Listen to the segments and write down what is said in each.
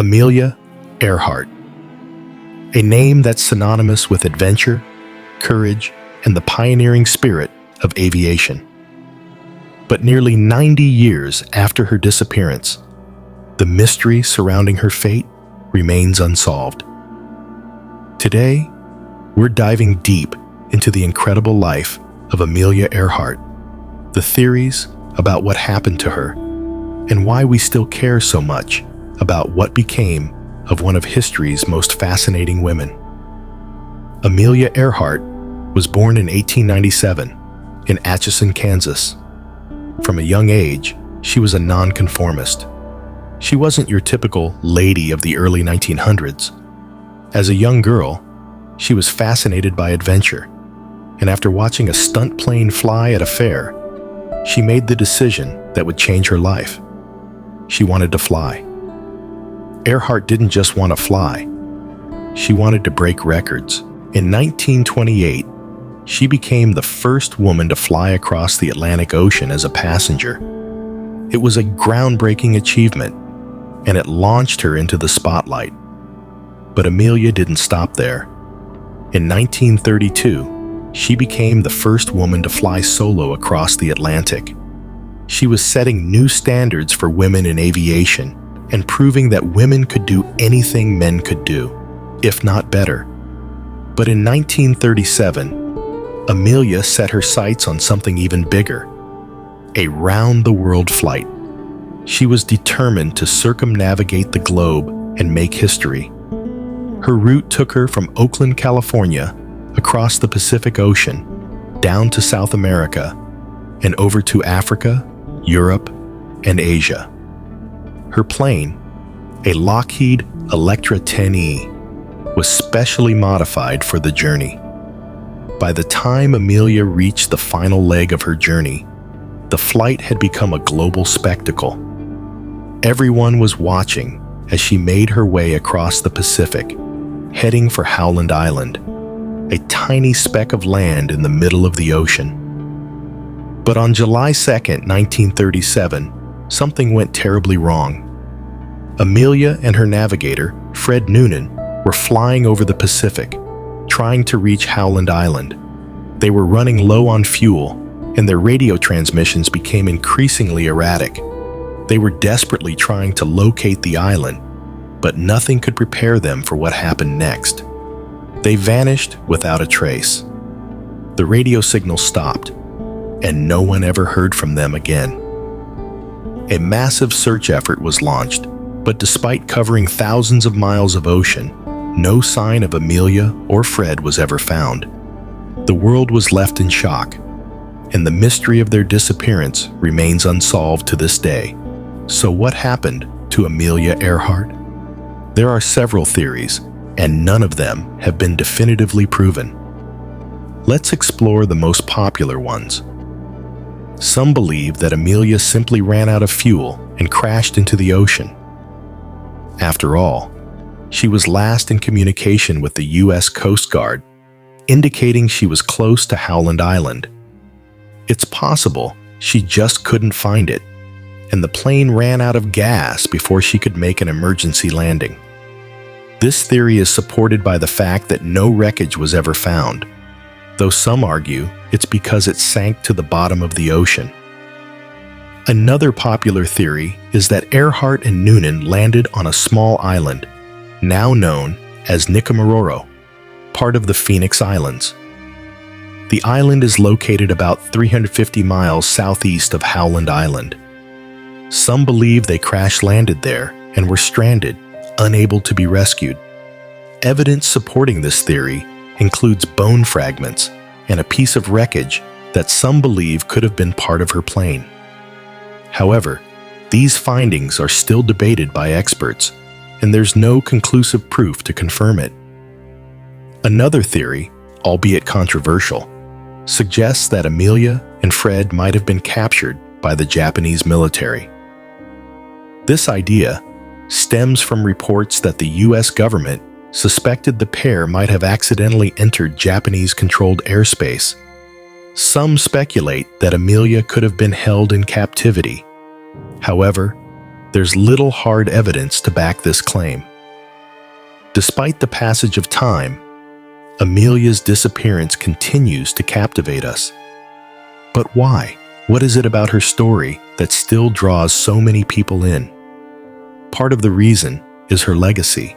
Amelia Earhart, a name that's synonymous with adventure, courage, and the pioneering spirit of aviation. But nearly 90 years after her disappearance, the mystery surrounding her fate remains unsolved. Today, we're diving deep into the incredible life of Amelia Earhart, the theories about what happened to her, and why we still care so much about what became of one of history's most fascinating women. Amelia Earhart was born in 1897 in Atchison, Kansas. From a young age, she was a nonconformist. She wasn't your typical lady of the early 1900s. As a young girl, she was fascinated by adventure, and after watching a stunt plane fly at a fair, she made the decision that would change her life. She wanted to fly. Earhart didn't just want to fly. She wanted to break records. In 1928, she became the first woman to fly across the Atlantic Ocean as a passenger. It was a groundbreaking achievement, and it launched her into the spotlight. But Amelia didn't stop there. In 1932, she became the first woman to fly solo across the Atlantic. She was setting new standards for women in aviation and proving that women could do anything men could do, if not better. But in 1937, Amelia set her sights on something even bigger, a round-the-world flight. She was determined to circumnavigate the globe and make history. Her route took her from Oakland, California, across the Pacific Ocean, down to South America, and over to Africa, Europe, and Asia. Her plane, a Lockheed Electra 10E, was specially modified for the journey. By the time Amelia reached the final leg of her journey, the flight had become a global spectacle. Everyone was watching as she made her way across the Pacific, heading for Howland Island, a tiny speck of land in the middle of the ocean. But on July 2nd, 1937, something went terribly wrong. Amelia and her navigator, Fred Noonan, were flying over the Pacific, trying to reach Howland Island. They were running low on fuel, and their radio transmissions became increasingly erratic. They were desperately trying to locate the island, but nothing could prepare them for what happened next. They vanished without a trace. The radio signal stopped, and no one ever heard from them again. A massive search effort was launched, but despite covering thousands of miles of ocean, no sign of Amelia or Fred was ever found. The world was left in shock, and the mystery of their disappearance remains unsolved to this day. So what happened to Amelia Earhart? There are several theories, and none of them have been definitively proven. Let's explore the most popular ones. Some believe that Amelia simply ran out of fuel and crashed into the ocean. After all, she was last in communication with the U.S. Coast Guard, indicating she was close to Howland Island. It's possible she just couldn't find it, and the plane ran out of gas before she could make an emergency landing. This theory is supported by the fact that no wreckage was ever found, though some argue it's because it sank to the bottom of the ocean. Another popular theory is that Earhart and Noonan landed on a small island, now known as Nicomaroro, part of the Phoenix Islands. The island is located about 350 miles southeast of Howland Island. Some believe they crash-landed there and were stranded, unable to be rescued. Evidence supporting this theory includes bone fragments and a piece of wreckage that some believe could have been part of her plane. However, these findings are still debated by experts, and there's no conclusive proof to confirm it. Another theory, albeit controversial, suggests that Amelia and Fred might have been captured by the Japanese military. This idea stems from reports that the U.S. government suspected the pair might have accidentally entered Japanese-controlled airspace. Some speculate that Amelia could have been held in captivity. However, there's little hard evidence to back this claim. Despite the passage of time, Amelia's disappearance continues to captivate us. But why? What is it about her story that still draws so many people in? Part of the reason is her legacy.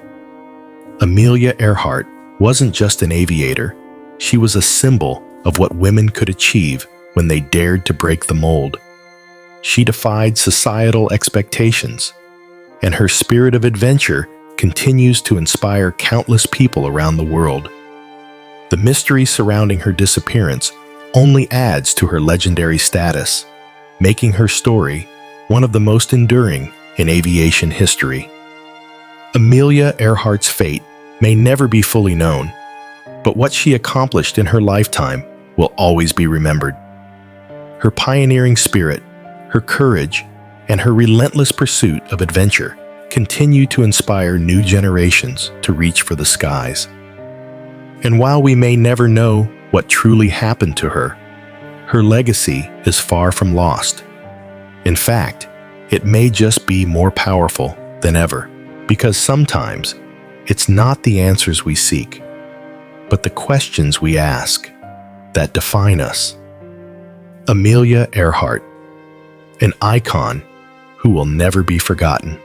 Amelia Earhart wasn't just an aviator, she was a symbol of what women could achieve when they dared to break the mold. She defied societal expectations, and her spirit of adventure continues to inspire countless people around the world. The mystery surrounding her disappearance only adds to her legendary status, making her story one of the most enduring in aviation history. Amelia Earhart's fate may never be fully known, but what she accomplished in her lifetime will always be remembered. Her pioneering spirit, her courage, and her relentless pursuit of adventure continue to inspire new generations to reach for the skies. And while we may never know what truly happened to her, her legacy is far from lost. In fact, it may just be more powerful than ever, because sometimes it's not the answers we seek, but the questions we ask that define us. Amelia Earhart, an icon who will never be forgotten.